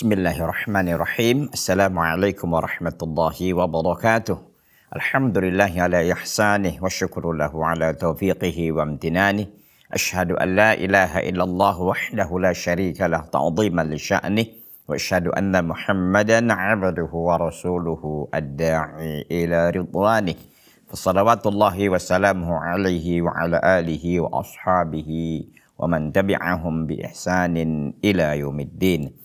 Bismillahirrahmanirrahim. Assalamualaikum warahmatullahi wabarakatuh. Alhamdulillahi ala ihsanih wa syukru lahu ala taufiqihi wa amtinanih. Ashhadu an la ilaha illallah wahdahu la syarika lah ta'ziman li sya'nih. Wa ashhadu anna Muhammadan abduhu wa rasuluhu ad-da'i ila ridwanih. Fassalawatullahi wa salamuhu alaihi wa ala alihi wa ashabihi wa man tabi'ahum bi ihsanin ila yaumiddin.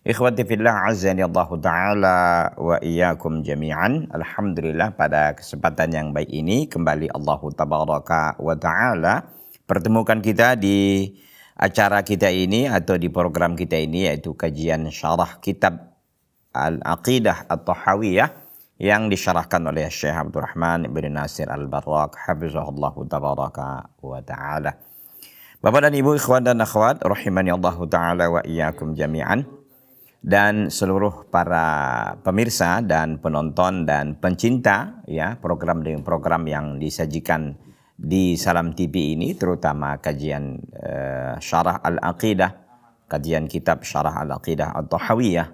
Ikhwati fillah azani Allah Ta'ala wa iyyakum jami'an. Alhamdulillah pada kesempatan yang baik ini kembali Allah Tabaraka wa Ta'ala pertemukan kita di acara kita ini atau di program kita ini, yaitu kajian syarah kitab Al-Aqidah At-Tahawiyah yang disyarahkan oleh Syekh Abdurrahman bin Nasir Al-Barrak hafizahullah Tabaraka wa Ta'ala. Bapak dan Ibu, ikhwan dan akhwat rahimani Allah Ta'ala wa iyyakum jami'an, dan seluruh para pemirsa dan penonton dan pencinta ya program dengan program yang disajikan di Salam TV ini, terutama kajian syarah Al-Aqidah, kajian kitab syarah Al-Aqidah At-Tahawiyah.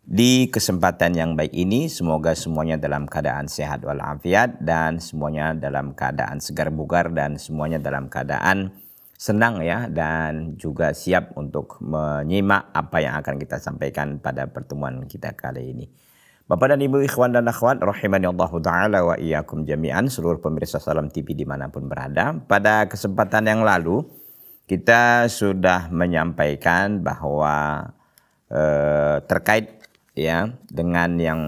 Di kesempatan yang baik ini semoga semuanya dalam keadaan sehat walafiat, dan semuanya dalam keadaan segar bugar, dan semuanya dalam keadaan senang ya, dan juga siap untuk menyimak apa yang akan kita sampaikan pada pertemuan kita kali ini. Bapak dan Ibu, ikhwan dan akhwat rahimani Allah Ta'ala wa iyyakum jami'an, seluruh pemirsa Salam TV dimanapun berada. Pada kesempatan yang lalu kita sudah menyampaikan bahwa terkait ya dengan yang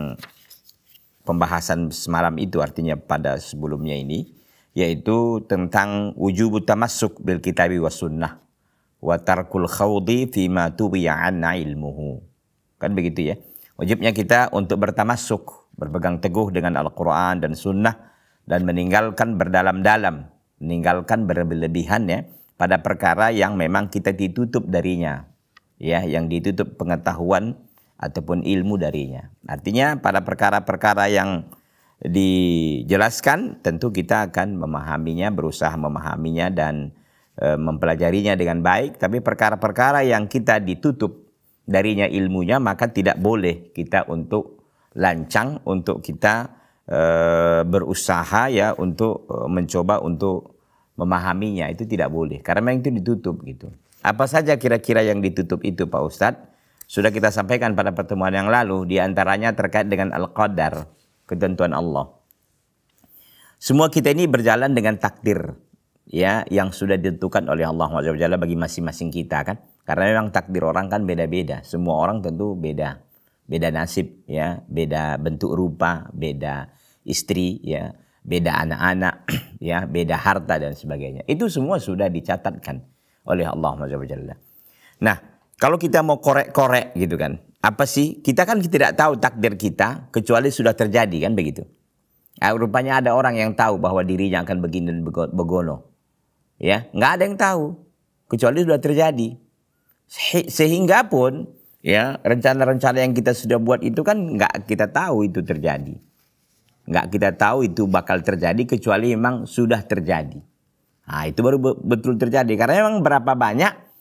pembahasan semalam itu, artinya pada sebelumnya ini, yaitu tentang wujubut tamassuk bil kitabi was sunnah wa tarkul khawdi fima tubiya anna ilmuhu. Kan begitu ya. Wajibnya kita untuk bertamasuk, berpegang teguh dengan Al-Quran dan sunnah, dan meninggalkan berdalam-dalam, meninggalkan berlebihan ya pada perkara yang memang kita ditutup darinya, ya, yang ditutup pengetahuan ataupun ilmu darinya. Artinya pada perkara-perkara yang dijelaskan tentu kita akan memahaminya, berusaha memahaminya dan mempelajarinya dengan baik. Tapi perkara-perkara yang kita ditutup darinya ilmunya, maka tidak boleh kita untuk lancang, untuk kita berusaha ya untuk mencoba untuk memahaminya. Itu tidak boleh karena memang itu ditutup gitu. Apa saja kira-kira yang ditutup itu Pak Ustadz? Sudah kita sampaikan pada pertemuan yang lalu, diantaranya terkait dengan Al-Qadar, ketentuan Allah. Semua kita ini berjalan dengan takdir ya yang sudah ditentukan oleh Allah SWT bagi masing-masing kita kan. Karena memang takdir orang kan beda-beda. Semua orang tentu beda. Beda nasib ya, beda bentuk rupa, beda istri ya, beda anak-anak ya, beda harta dan sebagainya. Itu semua sudah dicatatkan oleh Allah SWT. Nah, kalau kita mau korek-korek gitu kan, apa sih? Kita kan tidak tahu takdir kita kecuali sudah terjadi kan begitu. Rupanya ada orang yang tahu bahwa dirinya akan begini dan begono. Ya, nggak ada yang tahu kecuali sudah terjadi. Sehingga pun ya rencana-rencana yang kita sudah buat itu kan nggak kita tahu itu terjadi. Nggak kita tahu itu bakal terjadi kecuali memang sudah terjadi. Nah, itu baru betul terjadi. Karena memang berapa banyak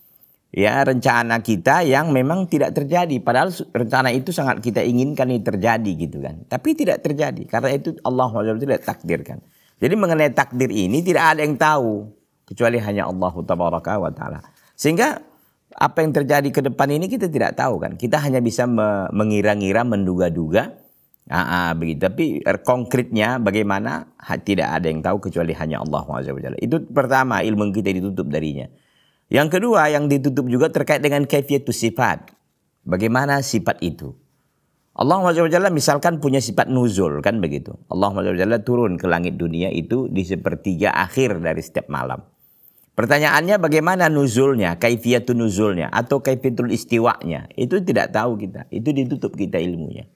ya rencana kita yang memang tidak terjadi, padahal rencana itu sangat kita inginkan ini terjadi gitu kan, tapi tidak terjadi karena itu Allah tidak takdirkan. Jadi mengenai takdir ini tidak ada yang tahu kecuali hanya Allah Tabaraka wa Ta'ala. Sehingga apa yang terjadi ke depan ini kita tidak tahu kan, kita hanya bisa mengira-ngira, menduga-duga begitu. Tapi konkretnya bagaimana tidak ada yang tahu kecuali hanya Allah SWT. Itu pertama, ilmu kita ditutup darinya. Yang kedua yang ditutup juga terkait dengan kaifiyatus sifat. Bagaimana sifat itu? Allah SWT misalkan punya sifat nuzul kan begitu. Allah SWT turun ke langit dunia itu di sepertiga akhir dari setiap malam. Pertanyaannya bagaimana nuzulnya, kaifiyatun nuzulnya atau kaifiyatul istiwanya? Itu tidak tahu kita. Itu ditutup kita ilmunya.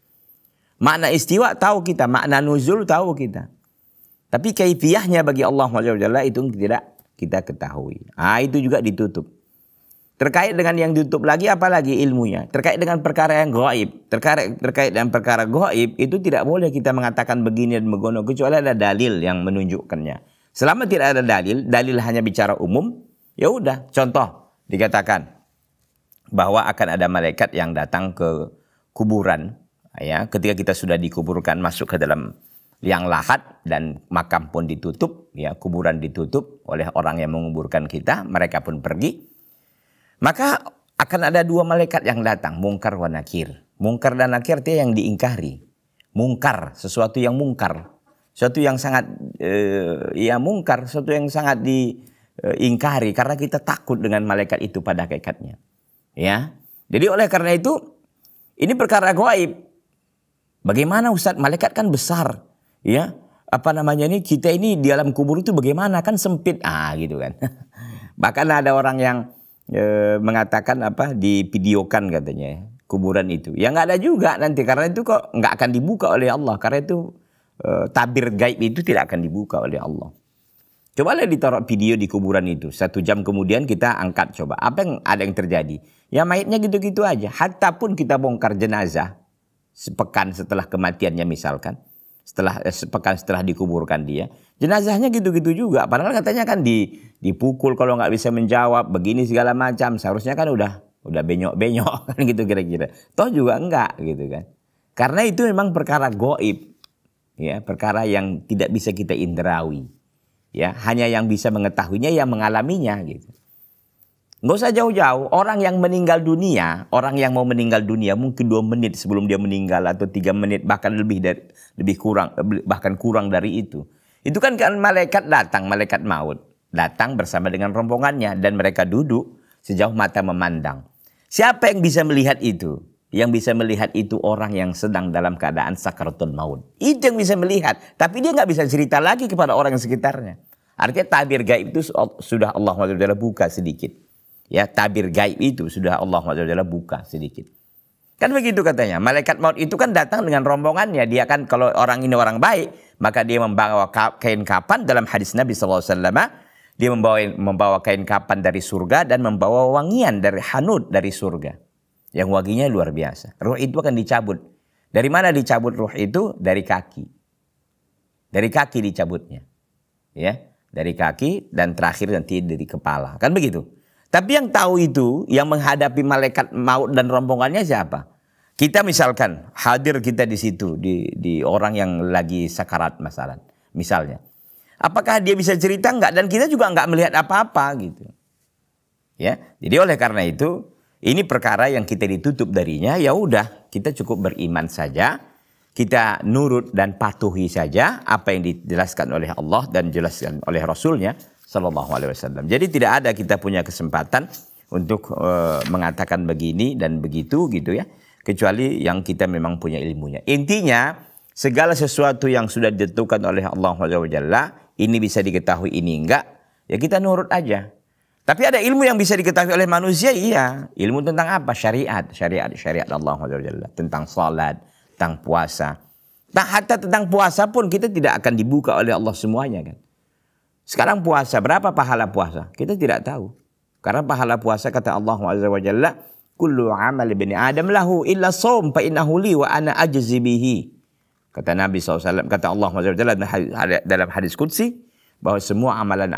Makna istiwa tahu kita, makna nuzul tahu kita. Tapi kaifiyahnya bagi Allah SWT itu tidak kita ketahui. Itu juga ditutup. Terkait dengan yang ditutup lagi apalagi ilmunya. Terkait dengan perkara yang gaib. Terkait dengan perkara gaib itu tidak boleh kita mengatakan begini dan begono kecuali ada dalil yang menunjukkannya. Selama tidak ada dalil hanya bicara umum, ya udah. Contoh dikatakan bahwa akan ada malaikat yang datang ke kuburan, ya, ketika kita sudah dikuburkan masuk ke dalam liang lahat dan makam pun ditutup, ya, kuburan ditutup oleh orang yang menguburkan kita, mereka pun pergi. Maka akan ada dua malaikat yang datang, Mungkar wa Nakir. Mungkar dan Nakir itu yang diingkari. Mungkar, sesuatu yang mungkar, sesuatu yang sangat mungkar, sesuatu yang sangat diingkari karena kita takut dengan malaikat itu pada hakikatnya. Ya, jadi oleh karena itu ini perkara gaib. Bagaimana Ustaz? Malaikat kan besar, ya. Apa namanya ini? Kita ini di dalam kubur itu bagaimana? Kan sempit, gitu kan. Bahkan ada orang yang mengatakan divideokan katanya kuburan itu. Ya nggak ada juga nanti karena itu kok nggak akan dibuka oleh Allah karena itu tabir gaib itu tidak akan dibuka oleh Allah. Coba lihat ditaruh video di kuburan itu. 1 jam kemudian kita angkat coba. Apa yang ada yang terjadi? Ya mayatnya gitu-gitu aja. Hatta pun kita bongkar jenazah sepekan setelah kematiannya misalkan. Sepekan setelah dikuburkan dia. Jenazahnya gitu-gitu juga. Padahal katanya kan dipukul kalau nggak bisa menjawab. Begini segala macam. Seharusnya kan udah benyok-benyok kan gitu kira-kira. Toh juga enggak gitu kan. Karena itu memang perkara gaib. Ya, perkara yang tidak bisa kita indrawi. Ya, hanya yang bisa mengetahuinya yang mengalaminya gitu. Nggak usah jauh-jauh, orang yang meninggal dunia, orang yang mau meninggal dunia mungkin 2 menit sebelum dia meninggal atau 3 menit bahkan bahkan kurang dari itu. Itu kan malaikat datang, malaikat maut datang bersama dengan rombongannya dan mereka duduk sejauh mata memandang. Siapa yang bisa melihat itu? Yang bisa melihat itu orang yang sedang dalam keadaan sakaratul maut. Itu yang bisa melihat. Tapi dia nggak bisa cerita lagi kepada orang yang sekitarnya. Artinya tabir gaib itu sudah Allah SWT buka sedikit. Ya, tabir gaib itu sudah Allah SWT buka sedikit. Kan begitu katanya. Malaikat maut itu kan datang dengan rombongannya. Dia kan kalau orang ini orang baik, maka dia membawa kain kapan dalam hadis Nabi SAW. Dia membawa kain kapan dari surga dan membawa wangian dari hanud dari surga. Yang wanginya luar biasa. Ruh itu akan dicabut. Dari mana dicabut ruh itu? Dari kaki. Dari kaki dicabutnya. Ya, dari kaki dan terakhir nanti dari kepala. Kan begitu. Tapi yang tahu itu, yang menghadapi malaikat maut dan rombongannya siapa? Kita misalkan hadir kita di situ, di orang yang lagi sakarat misalnya. Apakah dia bisa cerita enggak? Dan kita juga enggak melihat apa-apa gitu. Ya, jadi oleh karena itu ini perkara yang kita ditutup darinya, ya udah kita cukup beriman saja, kita nurut dan patuhi saja apa yang dijelaskan oleh Allah dan dijelaskan oleh Rasulnya Sallallahu Alaihi Wasallam. Jadi tidak ada kita punya kesempatan untuk mengatakan begini dan begitu gitu ya, kecuali yang kita memang punya ilmunya. Intinya segala sesuatu yang sudah ditentukan oleh Allah SWT, ini bisa diketahui, ini enggak, ya kita nurut aja. Tapi ada ilmu yang bisa diketahui oleh manusia, iya. Ilmu tentang apa? Syariat Allah SWT. Tentang salat, tentang puasa. Nah, hatta tentang puasa pun kita tidak akan dibuka oleh Allah semuanya kan. Sekarang puasa, berapa pahala puasa? Kita tidak tahu. Karena pahala puasa kata Allah SWT, kullu amal ibni Adam lahu illa shaum fa innahu li wa ana ajzi bihi. Kata Nabi SAW, kata Allah SWT dalam hadis qudsi, bahwa semua amalan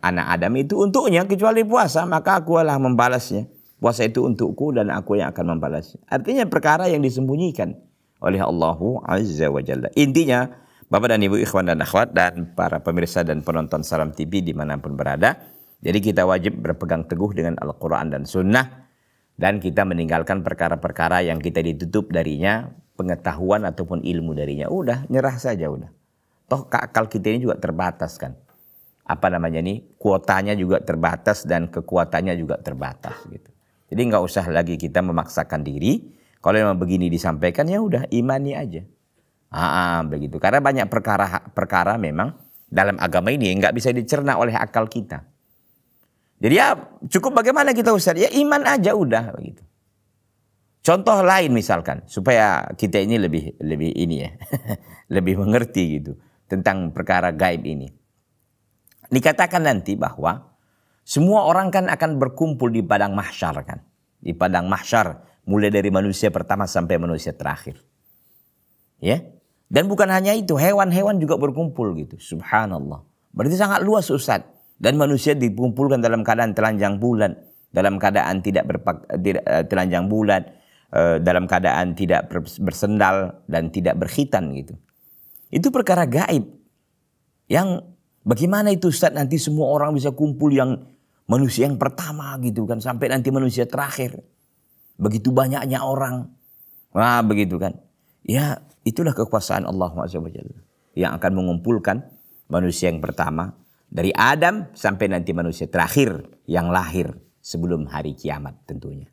anak Adam itu untuknya kecuali puasa, maka aku lah membalasnya. Puasa itu untukku dan aku yang akan membalasnya. Artinya perkara yang disembunyikan oleh Allah Azza wa Jalla. Intinya, Bapak dan Ibu ikhwan dan akhwat dan para pemirsa dan penonton Salam TV dimanapun berada, jadi kita wajib berpegang teguh dengan Al-Quran dan Sunnah, dan kita meninggalkan perkara-perkara yang kita ditutup darinya, pengetahuan ataupun ilmu darinya. Udah, nyerah saja udah. Toh akal kita ini juga terbatas kan. Kuotanya juga terbatas dan kekuatannya juga terbatas gitu. Jadi nggak usah lagi kita memaksakan diri. Kalau memang begini disampaikan ya udah imani aja. Begitu. Karena banyak perkara memang dalam agama ini nggak bisa dicerna oleh akal kita. Jadi ya cukup bagaimana kita Ustaz? Ya iman aja udah begitu. Contoh lain misalkan supaya kita ini lebih ini ya, lebih mengerti gitu tentang perkara gaib ini. Dikatakan nanti bahwa semua orang kan akan berkumpul di padang mahsyar kan. Di padang mahsyar mulai dari manusia pertama sampai manusia terakhir. Ya. Dan bukan hanya itu, hewan-hewan juga berkumpul gitu. Subhanallah. Berarti sangat luas Ustaz. Dan manusia dikumpulkan dalam keadaan telanjang bulan. dalam keadaan tidak telanjang bulat, dalam keadaan tidak bersendal dan tidak berkhitan gitu. Itu perkara gaib. Yang bagaimana itu Ustaz nanti semua orang bisa kumpul yang manusia yang pertama gitu kan sampai nanti manusia terakhir. Begitu banyaknya orang. Wah, begitu kan. Ya, itulah kekuasaan Allah SWT yang akan mengumpulkan manusia yang pertama dari Adam sampai nanti manusia terakhir yang lahir sebelum hari kiamat tentunya.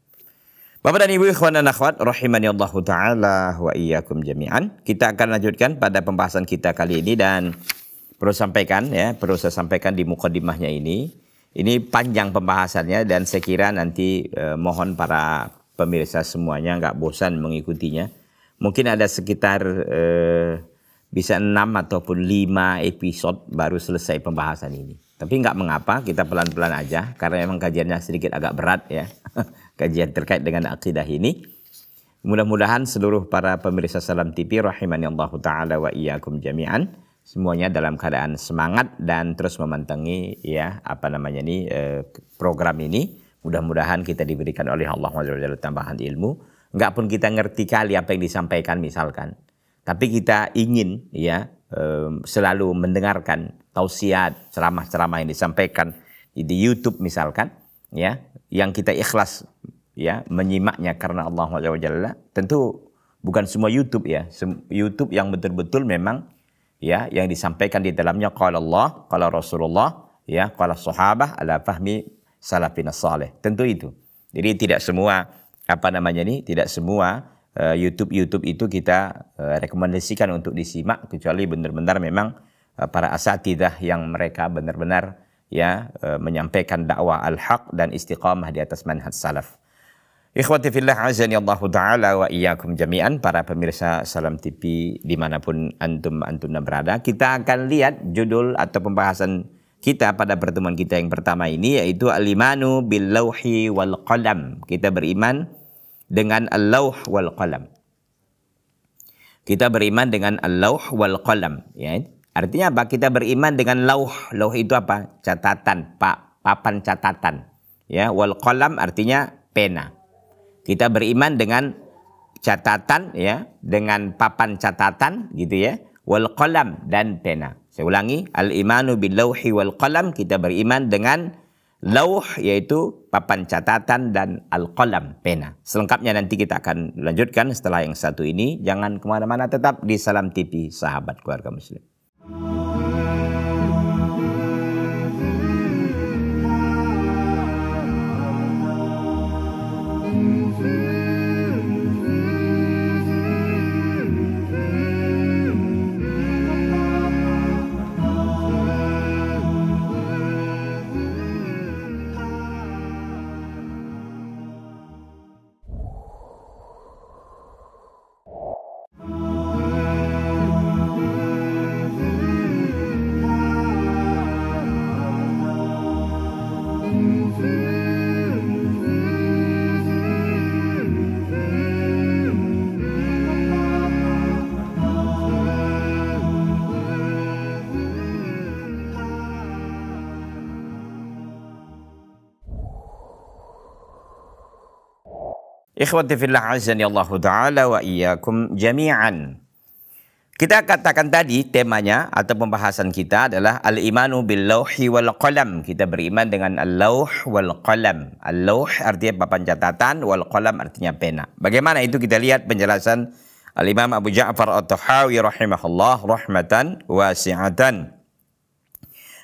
Bapak dan Ibu ikhwan dan akhwat rahimani Allah taala wa iyyakum jami'an. Kita akan lanjutkan pada pembahasan kita kali ini dan perlu saya sampaikan di mukadimahnya ini. Ini panjang pembahasannya dan saya kira nanti mohon para pemirsa semuanya nggak bosan mengikutinya. Mungkin ada sekitar bisa 6 ataupun 5 episode baru selesai pembahasan ini. Tapi nggak mengapa, kita pelan-pelan aja karena memang kajiannya sedikit agak berat ya. Kajian terkait dengan akidah ini. Mudah-mudahan seluruh para pemirsa Salam TV rahimani Allah taala wa iyyakum jami'an semuanya dalam keadaan semangat dan terus memantengi ya program ini. Mudah-mudahan kita diberikan oleh Allah SWT tambahan ilmu. Enggak pun kita ngerti kali apa yang disampaikan misalkan. Tapi kita ingin ya selalu mendengarkan tausiat, ceramah-ceramah yang disampaikan di YouTube misalkan ya, yang kita ikhlas ya menyimaknya karena Allah SWT. Tentu bukan semua YouTube ya. YouTube yang betul-betul memang ya yang disampaikan di dalamnya qala Allah, qala Rasulullah ya, qala sahabah ala fahmi salafin salih. Tentu itu. Jadi tidak semua tidak semua YouTube itu kita rekomendasikan untuk disimak kecuali benar-benar memang para asatidzah yang mereka benar-benar ya menyampaikan dakwah al-haq dan istiqamah di atas manhaj salaf. Ikhwati fillah azani Allah taala wa iyyakum jami'an, para pemirsa Salam TV dimanapun antum berada, kita akan lihat judul atau pembahasan kita pada pertemuan kita yang pertama ini yaitu al-imanu bil lauhi wal qalam. Kita beriman dengan al-lauh wal qalam. Kita beriman dengan al-lauh wal qalam ya. Artinya apa? Kita beriman dengan lauh. Lauh itu apa? Catatan, papan catatan. Ya, wal qalam artinya pena. Kita beriman dengan catatan ya, dengan papan catatan gitu ya. Wal qalam dan pena. Saya ulangi, al-imanu bil lauhi wal qalam, kita beriman dengan lauh yaitu papan catatan dan al-qalam pena. Selengkapnya nanti kita akan lanjutkan setelah yang satu ini. Jangan kemana-mana, tetap di Salam TV sahabat keluarga muslim. Ikhwati fillah azani Allah taala wa iyyakum jami'an. Kita katakan tadi temanya atau pembahasan kita adalah al-imanu bil lauhi wal qalam. Kita beriman dengan al-lauh wal qalam. Al-lauh artinya papan catatan, wal qalam artinya pena. Bagaimana itu kita lihat penjelasan Al-Imam Abu Ja'far At-Tahawi rahimahullah rahmatan wasi'atan.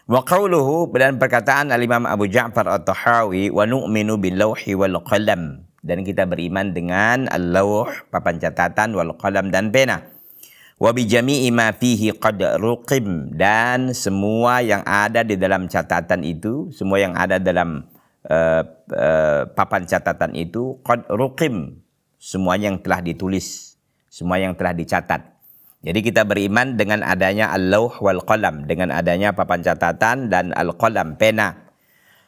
Wa qawluhu, dan perkataan Al-Imam Abu Ja'far At-Tahawi, wa nu'minu bil lauhi wal qalam. Dan kita beriman dengan al-lauh, papan catatan, wal qalam dan pena. Wa bi jami'i ma fihi qad ruqim, dan semua yang ada di dalam catatan itu, semua yang ada dalam papan catatan itu qad ruqim, semuanya yang telah ditulis, semua yang telah dicatat. Jadi kita beriman dengan adanya al-lauh wal qalam, dengan adanya papan catatan dan al-qalam pena.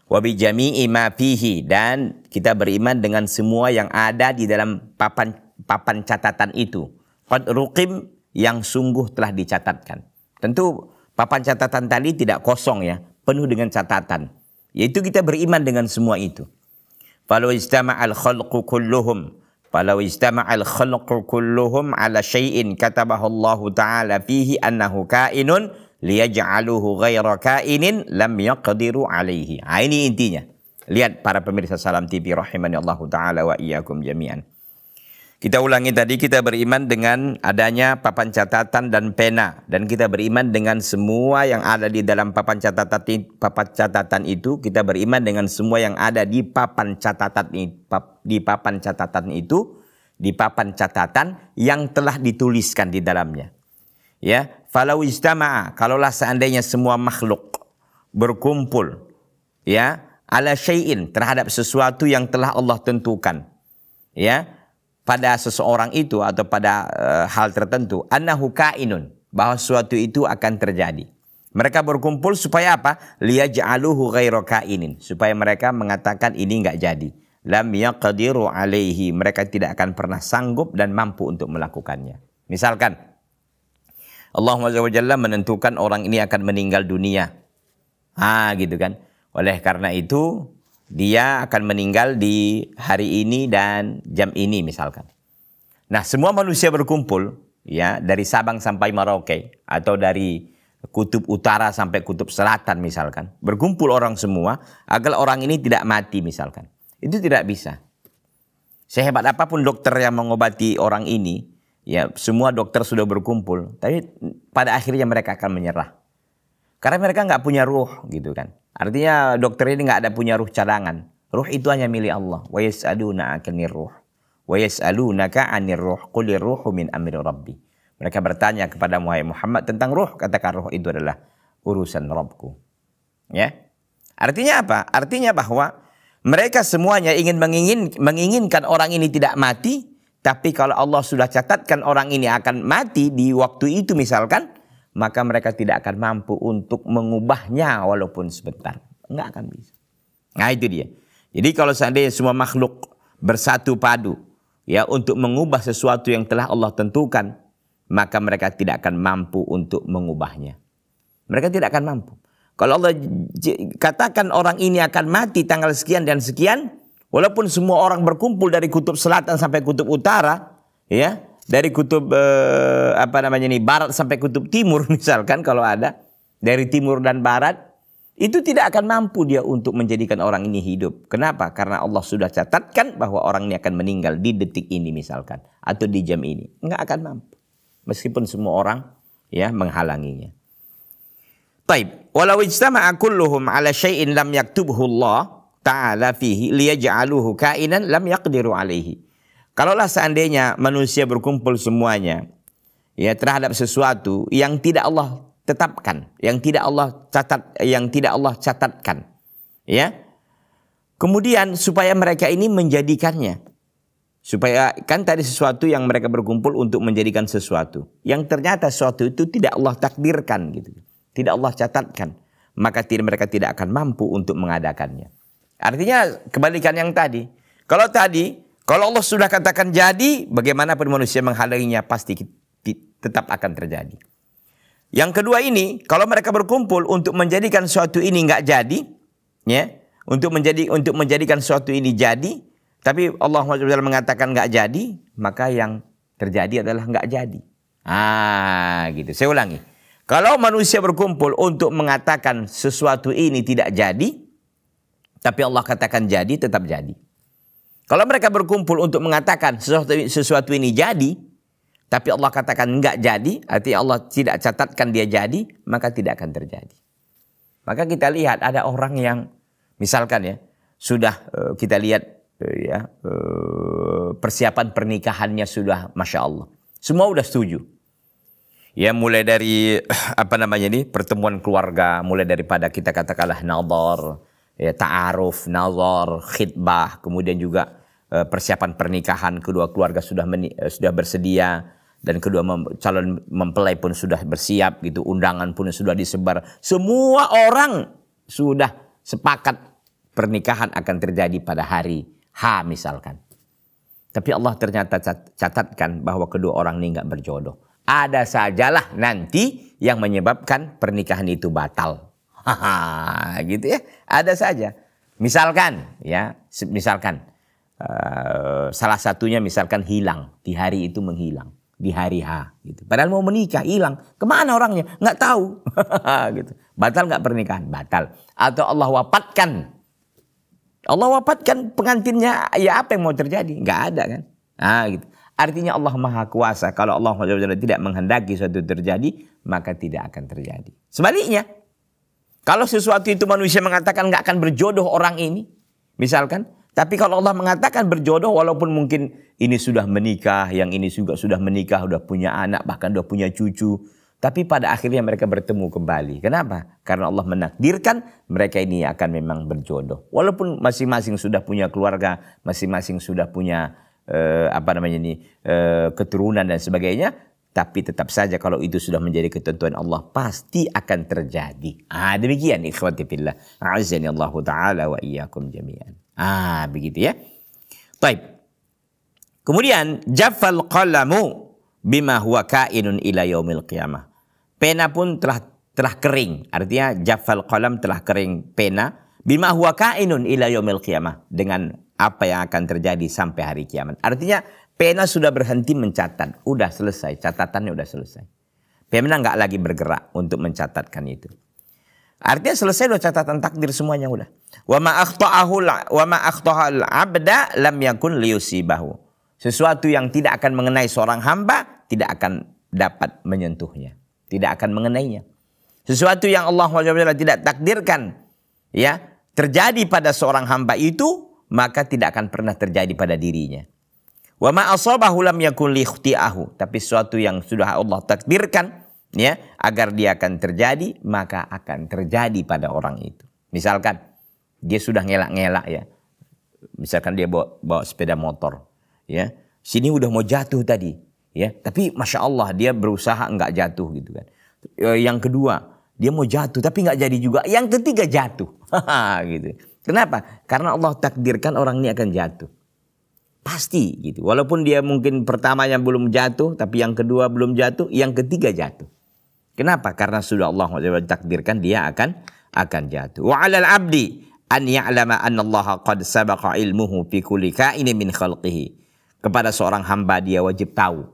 Wa bi jami'i ma fihi, dan kita beriman dengan semua yang ada di dalam papan catatan itu. Qad ruqim, yang sungguh telah dicatatkan. Tentu papan catatan tadi tidak kosong ya, penuh dengan catatan. Yaitu kita beriman dengan semua itu. Falau istama'al khalqu kulluhum ala syai'in katabahu Allah Ta'ala fihi annahu kainun liyaj'aluhu ghaira kainin lam yaqdiru alaihi. Ini intinya. Lihat para pemirsa Salam TV rahimani Allah Ta'ala wa iyyakum jami'an. Kita ulangi tadi, kita beriman dengan adanya papan catatan dan pena, dan kita beriman dengan semua yang ada di dalam papan catatan itu. Kita beriman dengan semua yang ada di papan catatan yang telah dituliskan di dalamnya. Ya, falau istama'a, kalaulah seandainya semua makhluk berkumpul, ya, ala syai'in, terhadap sesuatu yang telah Allah tentukan, ya, pada seseorang itu atau pada hal tertentu, annahu kainun, bahwa sesuatu itu akan terjadi. Mereka berkumpul supaya apa? Liyaj'aluhu ghaira kainin, supaya mereka mengatakan ini enggak jadi. Lam yaqdiru alaihi, mereka tidak akan pernah sanggup dan mampu untuk melakukannya. Misalkan Allah Azza wa Jalla menentukan orang ini akan meninggal dunia. Gitu kan. Oleh karena itu dia akan meninggal di hari ini dan jam ini misalkan. Nah, semua manusia berkumpul, ya, dari Sabang sampai Merauke atau dari kutub utara sampai kutub selatan misalkan. Berkumpul orang semua agar orang ini tidak mati misalkan. Itu tidak bisa. Sehebat apapun dokter yang mengobati orang ini, ya, semua dokter sudah berkumpul, tapi pada akhirnya mereka akan menyerah. Karena mereka nggak punya ruh, gitu kan. Artinya dokter ini nggak ada punya ruh cadangan. Ruh itu hanya milik Allah. Wa yas'alunaka 'anir ruh. Wa yas'alunaka 'anir ruh. Qulir ruhu min amri rabbi. Mereka bertanya kepada Muhammad tentang ruh. Katakan ruh itu adalah urusan Rabbku. Ya. Artinya apa? Artinya bahwa mereka semuanya menginginkan orang ini tidak mati. Tapi kalau Allah sudah catatkan orang ini akan mati di waktu itu misalkan, maka mereka tidak akan mampu untuk mengubahnya walaupun sebentar. Enggak akan bisa. Nah, itu dia. Jadi kalau seandainya semua makhluk bersatu padu, ya, untuk mengubah sesuatu yang telah Allah tentukan, maka mereka tidak akan mampu untuk mengubahnya. Mereka tidak akan mampu. Kalau Allah katakan orang ini akan mati tanggal sekian dan sekian, walaupun semua orang berkumpul dari kutub selatan sampai kutub utara, ya, dari kutub barat sampai kutub timur misalkan, kalau ada dari timur dan barat, itu tidak akan mampu dia untuk menjadikan orang ini hidup. Kenapa? Karena Allah sudah catatkan bahwa orang ini akan meninggal di detik ini misalkan, atau di jam ini. Enggak akan mampu, meskipun semua orang, ya, menghalanginya. Taib, walau ijtama'a kulluhum ala syai'in lam yaktubhu Allah Ta'ala fihi liyaj'aluhu kainan lam yaqdiru alaihi. Kalaulah seandainya manusia berkumpul semuanya, ya, terhadap sesuatu yang tidak Allah tetapkan, yang tidak Allah catatkan, ya. Kemudian supaya mereka ini menjadikannya, supaya kan tadi sesuatu yang mereka berkumpul untuk menjadikan sesuatu yang ternyata sesuatu itu tidak Allah takdirkan, gitu, tidak Allah catatkan, maka mereka tidak akan mampu untuk mengadakannya. Artinya kebalikan yang tadi. Kalau Allah sudah katakan jadi, bagaimanapun manusia menghalanginya pasti tetap akan terjadi. Yang kedua ini, kalau mereka berkumpul untuk menjadikan sesuatu ini nggak jadi, ya, untuk menjadikan sesuatu ini jadi, tapi Allah mengatakan nggak jadi, maka yang terjadi adalah nggak jadi. Gitu. Saya ulangi. Kalau manusia berkumpul untuk mengatakan sesuatu ini tidak jadi, tapi Allah katakan jadi, tetap jadi. Kalau mereka berkumpul untuk mengatakan sesuatu ini jadi, tapi Allah katakan enggak jadi, artinya Allah tidak catatkan dia jadi, maka tidak akan terjadi. Maka kita lihat ada orang yang misalkan, ya, sudah kita lihat, ya, persiapan pernikahannya sudah Masya Allah. Semua udah setuju. Ya, mulai dari pertemuan keluarga, mulai daripada kita katakanlah nazar, ya, ta'aruf, nazar, khitbah, kemudian juga persiapan pernikahan, kedua keluarga sudah bersedia, dan kedua calon mempelai pun sudah bersiap, gitu, undangan pun sudah disebar, semua orang sudah sepakat pernikahan akan terjadi pada hari H misalkan. Tapi Allah ternyata catatkan bahwa kedua orang ini nggak berjodoh. Ada sajalah nanti yang menyebabkan pernikahan itu batal. Gitu, ya, ada saja. Misalkan, ya, misalkan salah satunya misalkan hilang di hari itu, menghilang di hari H, gitu. Padahal mau menikah, hilang. Kemana orangnya? Nggak tahu. Gitu. Batal nggak pernikahan? Batal. Atau Allah wafatkan. Allah wafatkan pengantinnya, ya apa yang mau terjadi? Nggak ada kan? Nah, gitu. Artinya Allah Maha Kuasa. Kalau Allah tidak menghendaki suatu terjadi, maka tidak akan terjadi. Sebaliknya, kalau sesuatu itu manusia mengatakan nggak akan berjodoh orang ini, misalkan, tapi kalau Allah mengatakan berjodoh, walaupun mungkin ini sudah menikah, yang ini juga sudah menikah, sudah punya anak, bahkan sudah punya cucu, tapi pada akhirnya mereka bertemu kembali. Kenapa? Karena Allah menakdirkan mereka ini akan memang berjodoh. Walaupun masing-masing sudah punya keluarga, masing-masing sudah punya keturunan dan sebagainya, tapi tetap saja kalau itu sudah menjadi ketentuan Allah, pasti akan terjadi. Demikian ikhwati fillah. A'azzani Allah Ta'ala wa iyyakum jami'an. Begitu ya. Baik. Kemudian jaffal qalamu bima huwa kainun ila yaumil qiyamah. Pena pun telah kering. Artinya jaffal qalam, telah kering pena, bima huwa kainun ila yaumil qiyamah, dengan apa yang akan terjadi sampai hari kiamat. Artinya pena sudah berhenti mencatat, udah selesai, catatannya udah selesai. Pena nggak lagi bergerak untuk mencatatkan itu. Artinya selesai, udah catatan takdir semuanya udah. Wa ma akhta'ahul abda lam yakun liyusibahu. Sesuatu yang tidak akan mengenai seorang hamba tidak akan dapat menyentuhnya, tidak akan mengenainya. Sesuatu yang Allah SWT tidak takdirkan, ya, terjadi pada seorang hamba itu, maka tidak akan pernah terjadi pada dirinya. Wa ma asabahu lam yakun likhti'ahu. Tapi sesuatu yang sudah Allah takdirkan, ya, agar dia akan terjadi, maka akan terjadi pada orang itu. Misalkan dia sudah ngelak-ngelak, ya. Misalkan dia bawa sepeda motor, ya. Sini udah mau jatuh tadi, ya. Tapi Masya Allah dia berusaha nggak jatuh gitu kan. Yang kedua, dia mau jatuh tapi nggak jadi juga. Yang ketiga jatuh. Gitu. Kenapa? Karena Allah takdirkan orang ini akan jatuh. Pasti gitu. Walaupun dia mungkin pertamanya belum jatuh, tapi yang kedua belum jatuh, yang ketiga jatuh. Kenapa? Karena sudah Allah takdirkan dia akan jatuh. Wa 'alal 'abdi an ya'lama anna Allah qad sabaqa ilmuhu fi kulli kainin min khalqihi. Kepada seorang hamba dia wajib tahu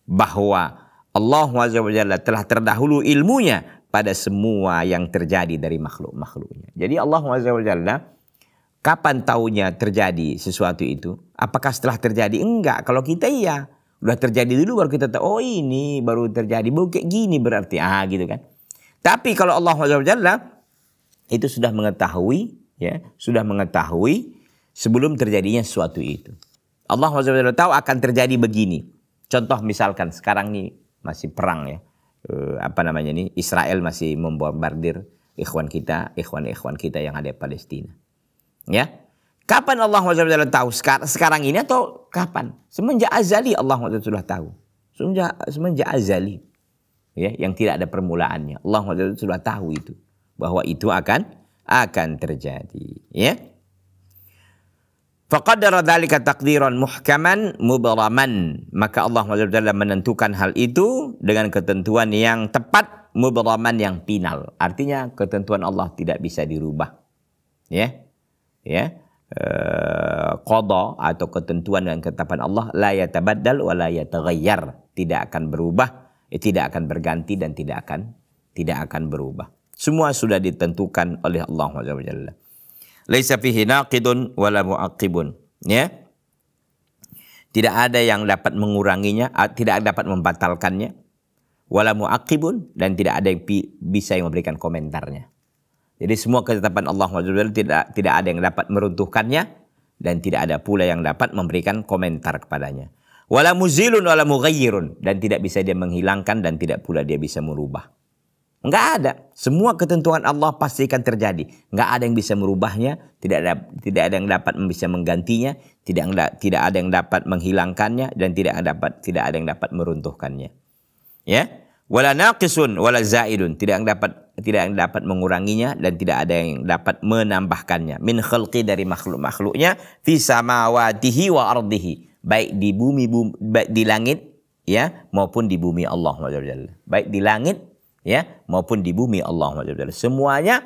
bahwa Allah telah terdahulu ilmunya pada semua yang terjadi dari makhluk-makhluknya. Jadi Allah kapan taunya terjadi sesuatu itu? Apakah setelah terjadi? Enggak. Kalau kita iya. Udah terjadi dulu baru kita tahu. Oh ini baru terjadi. Baru kayak gini berarti. Gitu kan. Tapi kalau Allah SWT itu sudah mengetahui. Ya, sudah mengetahui sebelum terjadinya sesuatu itu. Allah SWT tahu akan terjadi begini. Contoh misalkan sekarang nih masih perang ya. Israel masih membombardir ikhwan kita yang ada di Palestina. Ya, kapan Allah SWT tahu? Sekarang ini atau kapan? Semenjak azali Allah SWT sudah tahu. Semenjak azali, ya, yang tidak ada permulaannya. Allah SWT sudah tahu itu, bahwa itu akan terjadi. Ya. Faqaddara dzalika taqdiran muhkaman mubraman. Maka Allah SWT menentukan hal itu dengan ketentuan yang tepat, mubraman yang final. Artinya ketentuan Allah tidak bisa dirubah. Qada atau ketentuan dan ketetapan Allah la yatabaddal wa la yataghayyar, tidak akan berubah, tidak akan berganti dan tidak akan berubah. Semua sudah ditentukan oleh Allah SWT. Laisa fihi naqidun wala mu'aqibun, ya. Tidak ada yang dapat menguranginya, tidak dapat membatalkannya, wala mu'aqibun, dan tidak ada yang bisa memberikan komentarnya. Jadi semua ketetapan Allah tidak ada yang dapat meruntuhkannya, dan tidak ada pula yang dapat memberikan komentar kepadanya. Wala muzilun wala mughayyirun, dan tidak bisa dia menghilangkan dan tidak pula dia bisa merubah. Enggak ada. Semua ketentuan Allah pasti akan terjadi. Enggak ada yang bisa merubahnya, tidak ada yang dapat bisa menggantinya, tidak ada yang dapat menghilangkannya, dan tidak ada yang dapat meruntuhkannya. Ya. Wala naqisun wala zaidun, tidak yang dapat menguranginya dan tidak ada yang dapat menambahkannya. Min khalqi, dari makhluk-makhluknya, fi samawatihi wa ardihi, baik di bumi, baik di langit, ya, maupun di bumi Allah SWT. Baik di langit, ya, maupun di bumi Allah SWT. Semuanya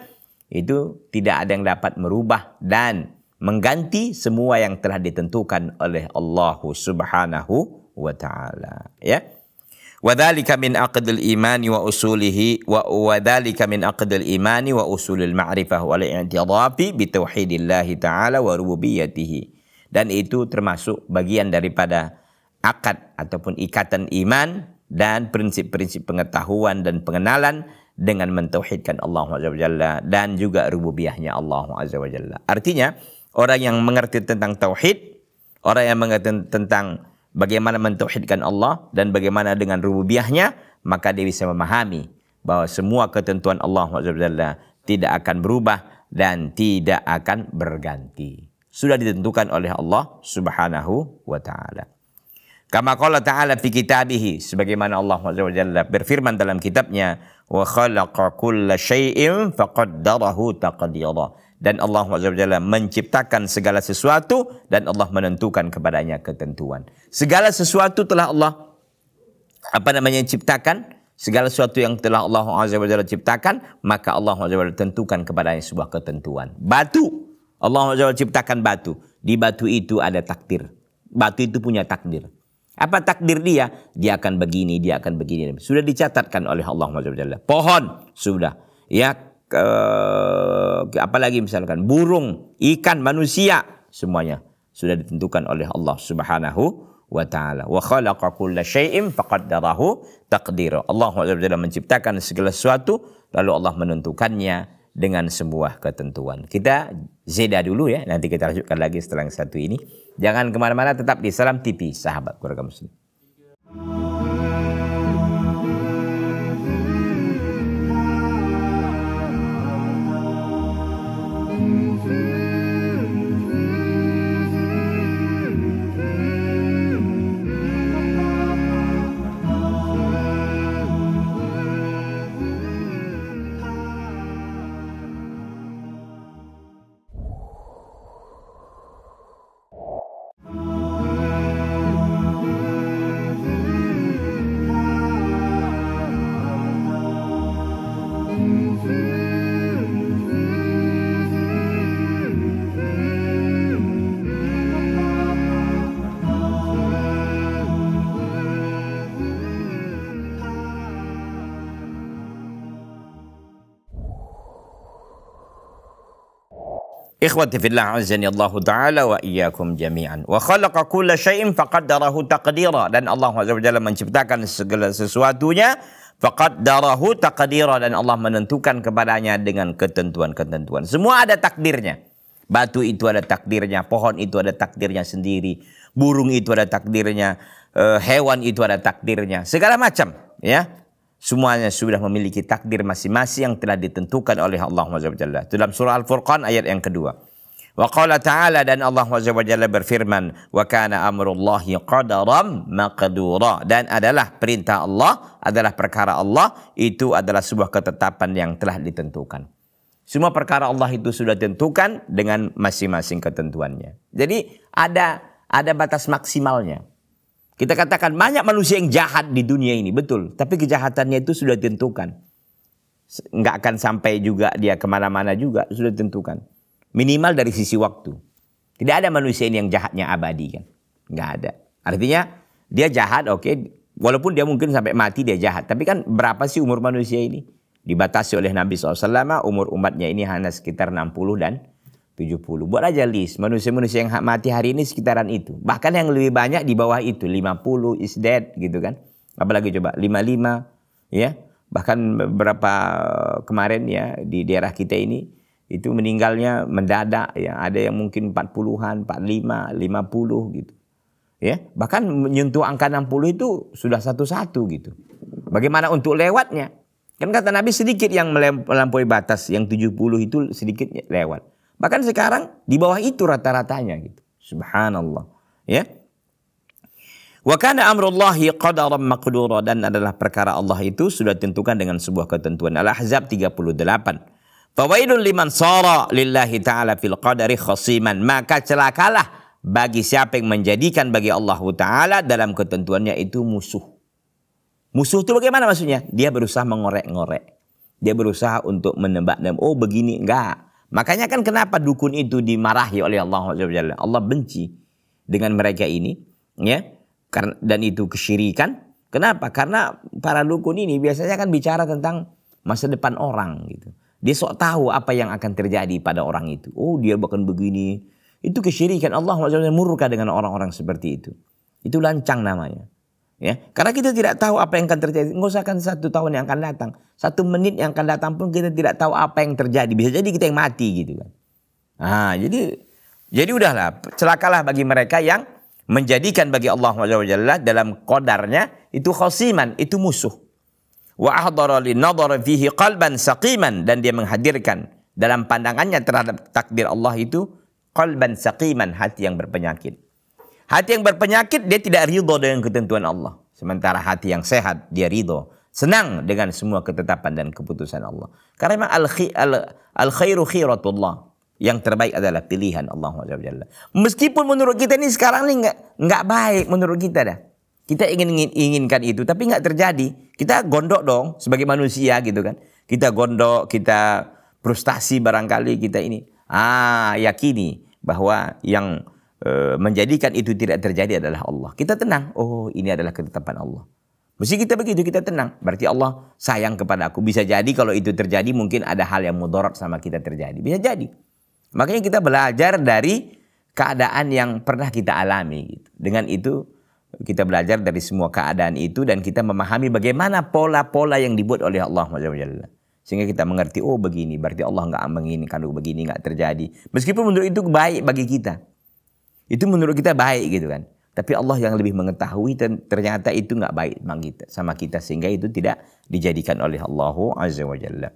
itu tidak ada yang dapat merubah dan mengganti semua yang telah ditentukan oleh Allah Subhanahu wa taala, ya. Wadzalika min aqdil imani wa usulihi wa wadzalika min aqdil imani wa usulil ma'rifah wal i'tirafi bi tauhidillahi ta'ala wa rububiyyatihi. Dan itu termasuk bagian daripada akad ataupun ikatan iman dan prinsip-prinsip pengetahuan dan pengenalan dengan mentauhidkan Allah Azza wa Jalla dan juga rububiyahnya Allah Azza wa Jalla. Artinya, orang yang mengerti tentang tauhid, orang yang mengerti tentang bagaimana mentauhidkan Allah dan bagaimana dengan rububiyahnya, maka dia bisa memahami bahwa semua ketentuan Allah Azza wa Jalla tidak akan berubah dan tidak akan berganti. Sudah ditentukan oleh Allah Subhanahu wa taala. Kama qala ta'ala fi kitabih, sebagaimana Allah Azza wa Jalla berfirman dalam kitabnya, wa khalaqa kulla syai'in faqaddarahu taqdira. Dan Allah Azza wa Jalla menciptakan segala sesuatu dan Allah menentukan kepadanya ketentuan. Segala sesuatu telah Allah ciptakan, segala sesuatu yang telah Allah Azza wa Jalla ciptakan, maka Allah Azza wa Jalla tentukan kepadanya sebuah ketentuan. Batu, Allah Azza wa Jalla ciptakan batu. Di batu itu ada takdir. Batu itu punya takdir. Apa takdir dia? Dia akan begini, dia akan begini. Sudah dicatatkan oleh Allah Azza wa Jalla. Pohon sudah, ya. Apalagi misalkan burung, ikan, manusia, semuanya sudah ditentukan oleh Allah Subhanahu wa taala. Wa khalaqa kulla syai'in faqaddarahu taqdira. Allah Azza wa Jalla menciptakan segala sesuatu lalu Allah menentukannya dengan sebuah ketentuan. Kita zeda dulu ya, nanti kita lanjutkan lagi setelah yang satu ini. Jangan kemana-mana, tetap di Salam TV, sahabat keluarga muslim. Ikhwati fillah azani Allah Ta'ala wa iyyakum jami'an. Wa khalaqa kulla syai'in faqaddarahu taqdira. Dan Allah Azza wa Jalla menciptakan segala sesuatunya faqaddarahu taqdira, dan Allah menentukan kepadanya dengan ketentuan-ketentuan. Semua ada takdirnya. Batu itu ada takdirnya, pohon itu ada takdirnya sendiri, burung itu ada takdirnya, hewan itu ada takdirnya, segala macam, ya. Semuanya sudah memiliki takdir masing-masing yang telah ditentukan oleh Allah Azza wa Jalla. Dalam surah Al-Furqan ayat yang kedua. Wa qala ta'ala, dan Allah Azza wa Jalla berfirman, wa kana amrullahi qadaran maqdura. Dan adalah perintah Allah, adalah perkara Allah, itu adalah sebuah ketetapan yang telah ditentukan. Semua perkara Allah itu sudah ditentukan dengan masing-masing ketentuannya. Jadi ada batas maksimalnya. Kita katakan banyak manusia yang jahat di dunia ini, betul. Tapi kejahatannya itu sudah ditentukan. Nggak akan sampai juga dia kemana-mana juga, sudah ditentukan. Minimal dari sisi waktu. Tidak ada manusia ini yang jahatnya abadi kan. Nggak ada. Artinya dia jahat, oke. Walaupun dia mungkin sampai mati dia jahat. Tapi kan berapa sih umur manusia ini? Dibatasi oleh Nabi SAW, umur umatnya ini hanya sekitar 60 dan 70. Buat aja list manusia-manusia yang mati hari ini sekitaran itu. Bahkan yang lebih banyak di bawah itu, 50 is dead gitu kan. Apalagi coba 55 ya. Bahkan beberapa kemarin ya di daerah kita ini itu meninggalnya mendadak ya. Ada yang mungkin 40-an, 45, 50 gitu. Ya, bahkan menyentuh angka 60 itu sudah satu-satu gitu. Bagaimana untuk lewatnya? Kan kata Nabi sedikit yang melampaui batas, yang 70 itu sedikit lewat. Bahkan sekarang di bawah itu rata-ratanya gitu. Subhanallah. Ya. Wa kana amrullahi qadaran maqdura, dan adalah perkara Allah itu sudah ditentukan dengan sebuah ketentuan. Al-Ahzab 38. Fawailun liman sara lillahi ta'ala fil qadari khasiman. Maka celakalah bagi siapa yang menjadikan bagi Allah Ta'ala dalam ketentuannya itu musuh. Musuh itu bagaimana maksudnya? Dia berusaha mengorek-ngorek. Dia berusaha untuk menebak-nebak, oh begini, enggak. Makanya kan kenapa dukun itu dimarahi oleh Allah SWT. Allah benci dengan mereka ini, ya. Dan itu kesyirikan. Kenapa? Karena para dukun ini biasanya kan bicara tentang masa depan orang gitu. Dia sok tahu apa yang akan terjadi pada orang itu. Oh, dia bahkan begini. Itu kesyirikan. Allah SWT murka dengan orang-orang seperti itu. Itu lancang namanya. Ya, karena kita tidak tahu apa yang akan terjadi. Nggak usah kan 1 tahun yang akan datang, 1 menit yang akan datang pun kita tidak tahu apa yang terjadi. Bisa jadi kita yang mati gitu kan. Nah, jadi udahlah, celakalah bagi mereka yang menjadikan bagi Allah SWT dalam qadarnya itu khasiman, itu musuh. Wa ahdara li nadhara fihi qalban saqiman, dan dia menghadirkan dalam pandangannya terhadap takdir Allah itu qalban saqiman, hati yang berpenyakit. Hati yang berpenyakit dia tidak ridho dengan ketentuan Allah. Sementara hati yang sehat dia ridho, senang dengan semua ketetapan dan keputusan Allah. Karena memang al-khairu khiratullah. Yang terbaik adalah pilihan Allah SWT. Meskipun menurut kita ini sekarang ini nggak baik menurut kita dah. Kita inginkan itu tapi nggak terjadi. Kita gondok dong sebagai manusia gitu kan. Kita gondok, kita frustasi barangkali kita ini. Yakini bahwa yang menjadikan itu tidak terjadi adalah Allah. Kita tenang. Oh, ini adalah ketetapan Allah. Mesti kita begitu, kita tenang. Berarti Allah sayang kepada aku. Bisa jadi kalau itu terjadi mungkin ada hal yang mudarat sama kita terjadi. Bisa jadi. Makanya kita belajar dari keadaan yang pernah kita alami. Gitu. Dengan itu kita belajar dari semua keadaan itu dan kita memahami bagaimana pola-pola yang dibuat oleh Allah SWT. Sehingga kita mengerti, oh begini. Berarti Allah nggak menginginkan begini, nggak terjadi. Meskipun menurut itu baik bagi kita. Itu menurut kita baik gitu kan. Tapi Allah yang lebih mengetahui dan ternyata itu nggak baik sama kita. Sehingga itu tidak dijadikan oleh Allah Azza wa Jalla.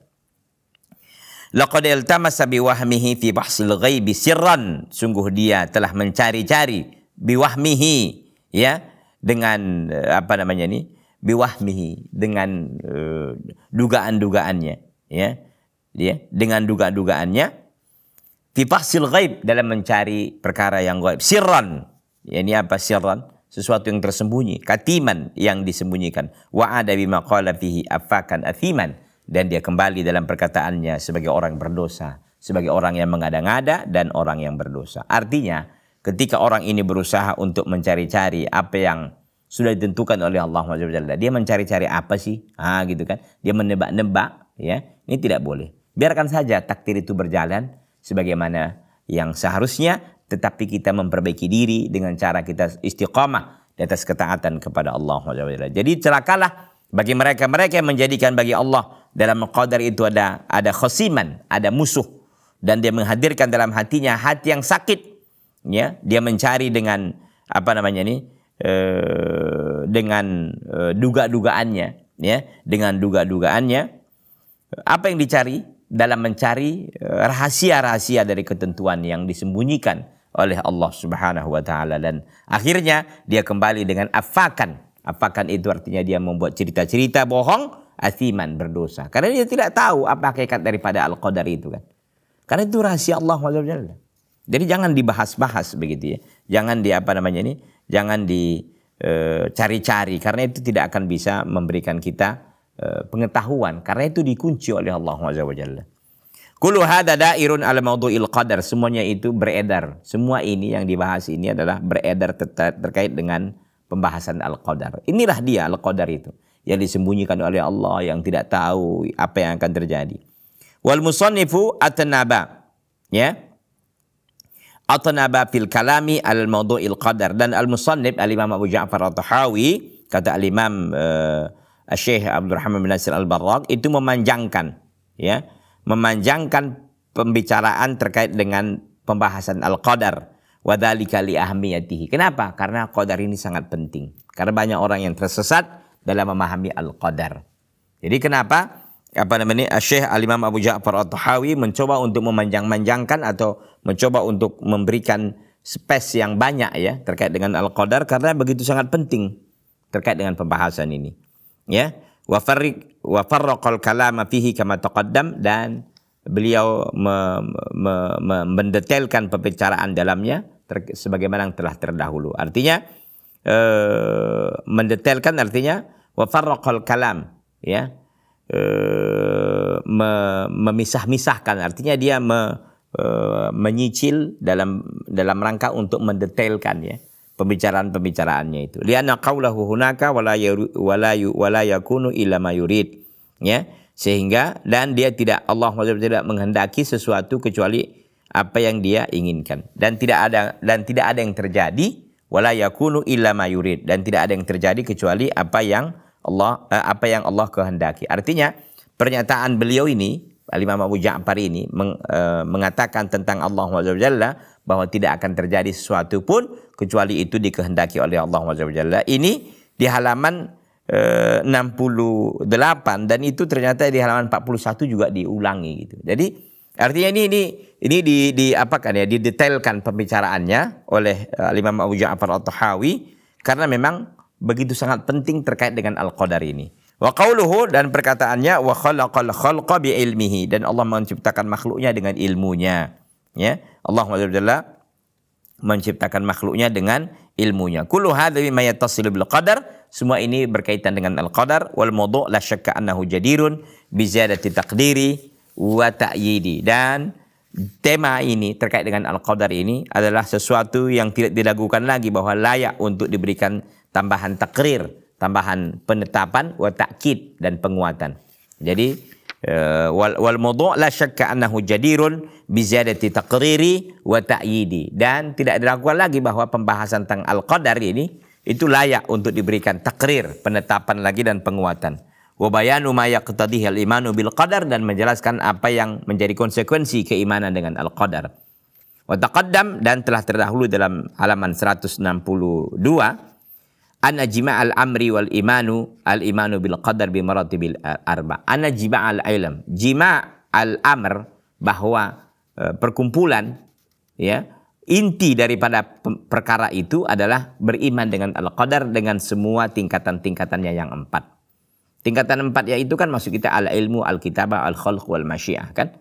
Laqad iltamasa biwahmihi fi bahsil ghaibi sirran. Sungguh dia telah mencari-cari biwahmihi, ya, dengan biwahmihi, dengan dugaan-dugaannya, ya. Dia dengan dugaan-dugaannya fi bahsil ghaib, dalam mencari perkara yang gaib. Sirran, ya, ini apa sirran? Sesuatu yang tersembunyi. Katiman, yang disembunyikan. Wa'ada bima qala fihi afakan athiman, dan dia kembali dalam perkataannya sebagai orang berdosa, sebagai orang yang mengada-ngada dan orang yang berdosa. Artinya ketika orang ini berusaha untuk mencari-cari apa yang sudah ditentukan oleh Allah SWT, dia mencari-cari apa sih? Gitu kan. Dia menebak-nebak, ya. Ini tidak boleh. Biarkan saja takdir itu berjalan sebagaimana yang seharusnya, tetapi kita memperbaiki diri dengan cara kita istiqamah di atas ketaatan kepada Allah SWT. Jadi celakalah bagi mereka-mereka yang menjadikan bagi Allah dalam qadar itu ada khasiman, ada musuh, dan dia menghadirkan dalam hatinya hati yang sakit, ya. Dia mencari dengan dengan duga-dugaannya, ya, dengan duga-dugaannya. Apa yang dicari? Dalam mencari rahasia-rahasia dari ketentuan yang disembunyikan oleh Allah Subhanahu wa taala, dan akhirnya dia kembali dengan afakan. Afakan itu artinya dia membuat cerita-cerita bohong, athiman, berdosa. Karena dia tidak tahu apa hakikat daripada al-qadar itu kan. Karena itu rahasia Allah SWT. Jadi jangan dibahas-bahas begitu ya. Jangan jangan dicari-cari, karena itu tidak akan bisa memberikan kita pengetahuan, karena itu dikunci oleh Allah Azza wa Jalla. Kullu hadza dairun ala maudu'il qadar, semuanya itu beredar. Semua ini yang dibahas ini adalah beredar terkait dengan pembahasan al-qadar. Inilah dia al-qadar itu, yang disembunyikan oleh Allah, yang tidak tahu apa yang akan terjadi. Wal musannifu atnaba, ya. Atnaba fil kalami al maudu'il qadar, dan al-musannif al-Imam Abu Ja'far at-Tahawi, kata al-Imam Syekh Abdurrahman bin Nasir Al-Barraq, itu memanjangkan, ya, memanjangkan pembicaraan terkait dengan pembahasan al-qadar. Wa dzalika li ahmiyatihi. Kenapa? Karena qadar ini sangat penting. Karena banyak orang yang tersesat dalam memahami al-qadar. Jadi kenapa Syekh Al-Imam Abu Ja'far At-Tahawi mencoba untuk memanjang-manjangkan atau mencoba untuk memberikan space yang banyak, ya, terkait dengan al-qadar, karena begitu sangat penting terkait dengan pembahasan ini. Ya, wa farraqal kalama fihi kama taqaddam, dan beliau mendetailkan pembicaraan dalamnya sebagaimana yang telah terdahulu. Artinya mendetailkan artinya wa farraqal kalam, ya, memisah-misahkan, artinya dia menyicil dalam rangka untuk mendetailkan ya pembicaraan-pembicaraannya itu. Lianna qaulahu hunaka wala yakunu illa ma yurid. Ya, sehingga dan dia tidak, Allah tidak menghendaki sesuatu kecuali apa yang dia inginkan, dan tidak ada yang terjadi wala yakunu illa ma yurid, dan tidak ada yang terjadi kecuali apa yang Allah kehendaki. Artinya pernyataan beliau ini, Al-Imam Abu Ja'far ini mengatakan tentang Allah Jalla bahwa tidak akan terjadi sesuatu pun kecuali itu dikehendaki oleh Allah Jalla. Ini di halaman 68, dan itu ternyata di halaman 41 juga diulangi gitu. Jadi artinya ini didetailkan pembicaraannya oleh Imam Abu Ja'far At-Tahawi karena memang begitu sangat penting terkait dengan Al-Qadar ini. Wa qauluhu, dan perkataannya, wa khalaqal khalqa bi ilmihi, dan Allah menciptakan makhluknya dengan ilmunya. Ya, Allah Jalla menciptakan makhluknya dengan ilmunya. Kullu hadza mimma yattasilu bil qadar, semua ini berkaitan dengan al-qadar. Wal mawdu' la syakka annahu jadirun bi ziyadati taqdiri wa ta'yidi, dan tema ini terkait dengan al-qadar ini adalah sesuatu yang tidak diragukan lagi bahwa layak untuk diberikan tambahan takrir, tambahan penetapan, wa ta'kid, dan penguatan. Jadi wal mawdu' la syakka annahu jadirun bi ziyadati taqriri wa ta'yidi, dan tidak diragukan lagi bahwa pembahasan tentang al-qadar ini itu layak untuk diberikan takrir, penetapan lagi, dan penguatan. Wa bayanu ma yaqtadihi al-imanu bil qadar, dan menjelaskan apa yang menjadi konsekuensi keimanan dengan al-qadar. Wa taqaddam, dan telah terdahulu dalam halaman 162, anna jima'al amri wal imanu bil qadar bi maratibil arba. Anna jima'al ilm, jima'al amr, bahwa perkumpulan ya inti daripada perkara itu adalah beriman dengan al-qadar dengan semua tingkatan-tingkatannya yang 4. Tingkatan 4 yaitu kan maksud kita al-ilmu, al-kitabah, al-khalq wal masyiah kan.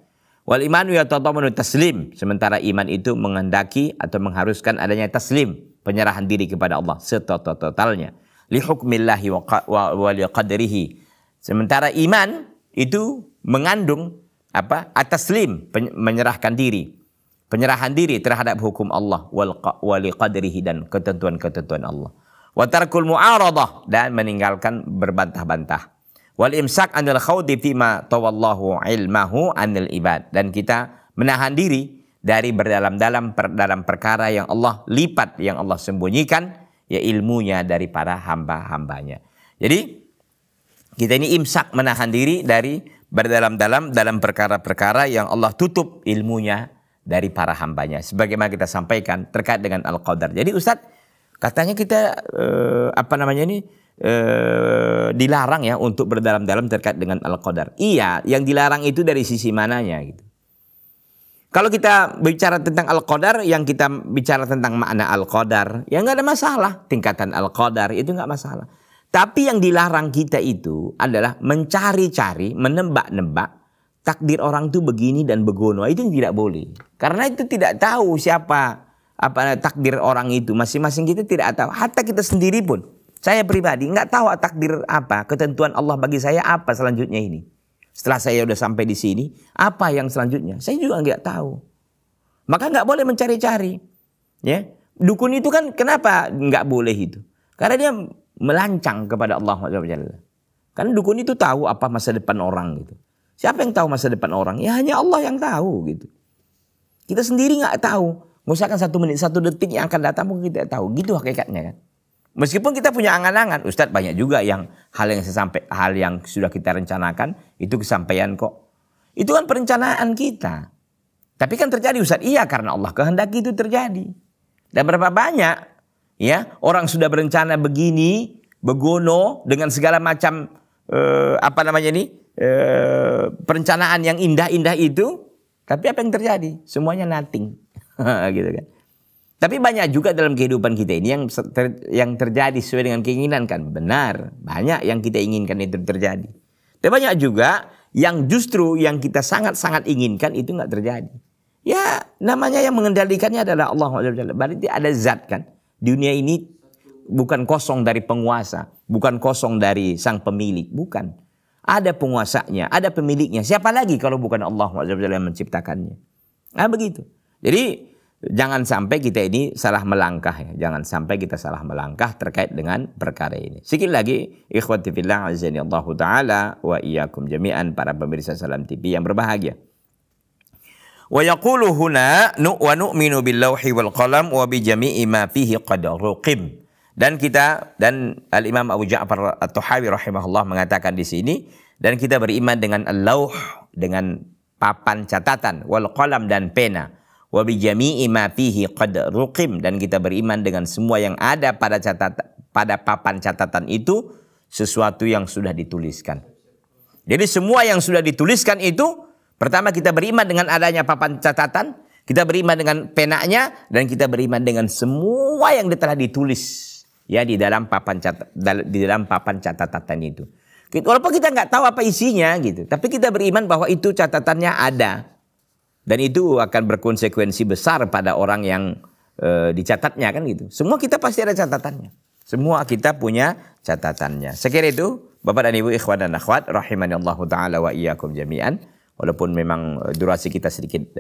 Wal imanu yatadamanu taslim, sementara iman itu menghendaki atau mengharuskan adanya taslim, penyerahan diri kepada Allah setotal-totalnya. Li hukmillahi wa li qadrihi. Sementara iman itu mengandung apa? At-taslim, menyerahkan diri. Penyerahan diri terhadap hukum Allah wa li qadrihi, dan ketentuan-ketentuan Allah. Wa tarkul mu'aradah, dan meninggalkan berbantah-bantah. Wal imsak anil khawdi fima tawallahu ilmahu anil ibad, dan kita menahan diri dari berdalam-dalam dalam perkara yang Allah lipat, yang Allah sembunyikan ya ilmunya dari para hamba-hambanya. Jadi kita ini imsak, menahan diri dari berdalam-dalam dalam perkara-perkara yang Allah tutup ilmunya dari para hambanya. Sebagaimana kita sampaikan terkait dengan al-qadar. Jadi Ustadz, katanya kita dilarang ya untuk berdalam-dalam terkait dengan al-qadar. Iya, yang dilarang itu dari sisi mananya gitu. Kalau kita bicara tentang al-qadar, yang kita bicara tentang makna al-qadar, ya nggak ada masalah. Tingkatan al-qadar itu nggak masalah. Tapi yang dilarang kita itu adalah mencari-cari, menebak-nebak takdir orang itu begini dan begono. Itu yang tidak boleh. Karena itu tidak tahu siapa apa takdir orang itu. Masing-masing kita tidak tahu. Hatta kita sendiri pun. Saya pribadi nggak tahu takdir apa, ketentuan Allah bagi saya apa selanjutnya ini. Setelah saya udah sampai di sini, apa yang selanjutnya? Saya juga nggak tahu. Maka nggak boleh mencari-cari. Ya, dukun itu kan kenapa nggak boleh itu? Karena dia melancang kepada Allah Subhanahu. Karena dukun itu tahu apa masa depan orang gitu. Siapa yang tahu masa depan orang? Ya hanya Allah yang tahu gitu. Kita sendiri nggak tahu. Misalkan 1 menit, 1 detik yang akan datang mungkin kita tahu. Gitu hakikatnya kan. Meskipun kita punya angan-angan, Ustadz, banyak juga yang hal yang sudah kita rencanakan itu kesampaian kok. Itu kan perencanaan kita. Tapi kan terjadi Ustadz, iya karena Allah kehendaki itu terjadi. Dan berapa banyak ya orang sudah berencana begini, begono dengan segala macam perencanaan yang indah-indah itu, tapi apa yang terjadi? Semuanya nothing. Gitu kan. Tapi banyak juga dalam kehidupan kita ini yang terjadi sesuai dengan keinginan kan. Benar, banyak yang kita inginkan itu terjadi. Tapi banyak juga yang justru yang kita sangat-sangat inginkan itu nggak terjadi. Ya namanya yang mengendalikannya adalah Allah. Berarti ada zat kan. Dunia ini bukan kosong dari penguasa. Bukan kosong dari sang pemilik. Bukan. ada penguasanya, ada pemiliknya. Siapa lagi kalau bukan Allah yang menciptakannya? Nah begitu. Jadi jangan sampai kita ini salah melangkah ya. Jangan sampai kita salah melangkah terkait dengan perkara ini. Sekali lagi, ikhwati fillah azani Allah taala wa iyyakum jami'an para pemirsa Salam TV yang berbahagia. Wa yaqulu huna wa nu'minu bil lauhi wal qalam wa bi jami'i ma fihi qad ruqim. Dan Al-Imam Abu Ja'far At-Tahawi rahimahullah mengatakan di sini, dan kita beriman dengan al-lauh, dengan papan catatan, wal qalam dan pena, wa bi jami'i ma fihi qad ruqim, dan kita beriman dengan semua yang ada pada papan catatan itu sesuatu yang sudah dituliskan. Jadi semua yang sudah dituliskan itu, pertama kita beriman dengan adanya papan catatan, kita beriman dengan penanya, dan kita beriman dengan semua yang telah ditulis ya di dalam papan catatan itu. Walaupun kita nggak tahu apa isinya gitu, tapi kita beriman bahwa itu catatannya ada, dan itu akan berkonsekuensi besar pada orang yang dicatatnya kan gitu. Semua kita pasti ada catatannya. Semua kita punya catatannya. Sekira itu, Bapak dan Ibu ikhwan dan akhwat rahimanallahu taala wa iyyakum jami'an. Walaupun memang durasi kita sedikit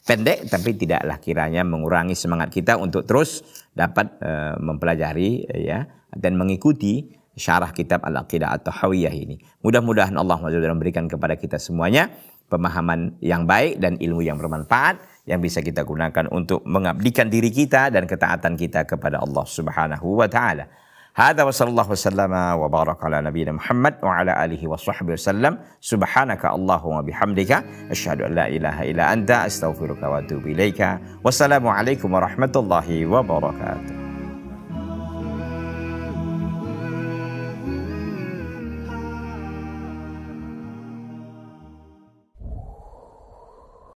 pendek, tapi tidaklah kiranya mengurangi semangat kita untuk terus dapat mempelajari ya dan mengikuti syarah kitab Al-Aqidah At-Tahawiyah ini. Mudah-mudahan Allah memberikan kepada kita semuanya pemahaman yang baik dan ilmu yang bermanfaat yang bisa kita gunakan untuk mengabdikan diri kita dan ketaatan kita kepada Allah Subhanahu wa taala. Hadza wa sallallahu wasallama wa baraka ala nabiyyina Muhammad wa ala alihi wa sahbihi wasallam. Subhanaka Allahumma bihamdika asyhadu an la ilaha illa anta astaghfiruka wa atubu ilaika. Wassalamu alaikum warahmatullahi wabarakatuh.